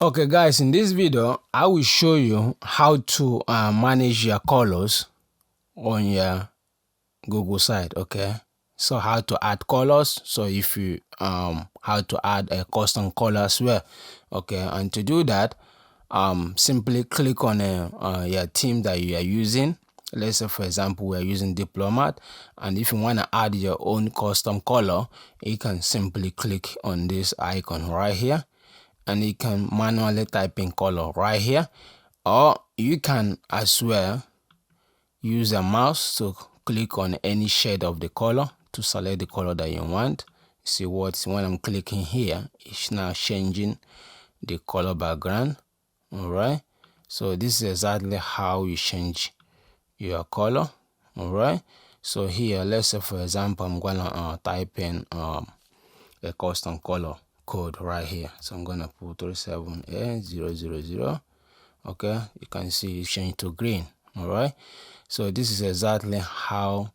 Okay guys, in this video I will show you how to manage your colors on your Google site. Okay, so how to add colors, so if you how to add a custom color as well. Okay, and to do that, simply click on your theme that you are using. Let's say for example we are using Diplomat, and if you want to add your own custom color, you can simply click on this icon right here, and you can manually type in color right here, or you can as well use a mouse to click on any shade of the color to select the color that you want. See what, when I'm clicking here, it's now changing the color background. All right, so this is exactly how you change your color. All right, so here, let's say for example I'm gonna type in a custom color code right here. So I'm gonna put 37A000. okay, you can see it changed to green. All right, so this is exactly how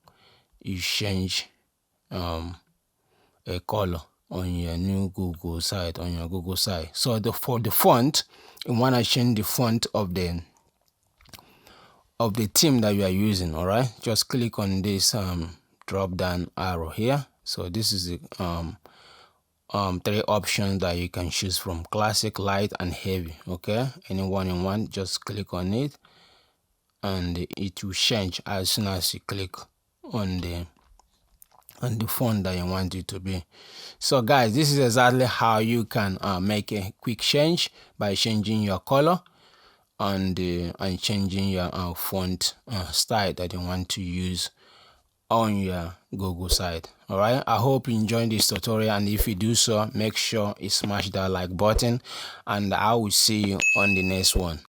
you change a color on your new Google site, on your Google site. So for the font, you want to change the font of the theme that you are using. All right, just click on this drop down arrow here. So this is the three options that you can choose from: classic, light, and heavy. Okay, any one you want, just click on it and it will change as soon as you click on the font that you want it to be. So guys, this is exactly how you can make a quick change by changing your color and changing your font style that you want to use on your Google site. All right, I hope you enjoyed this tutorial, and if you do so, make sure you smash that like button, and I will see you on the next one.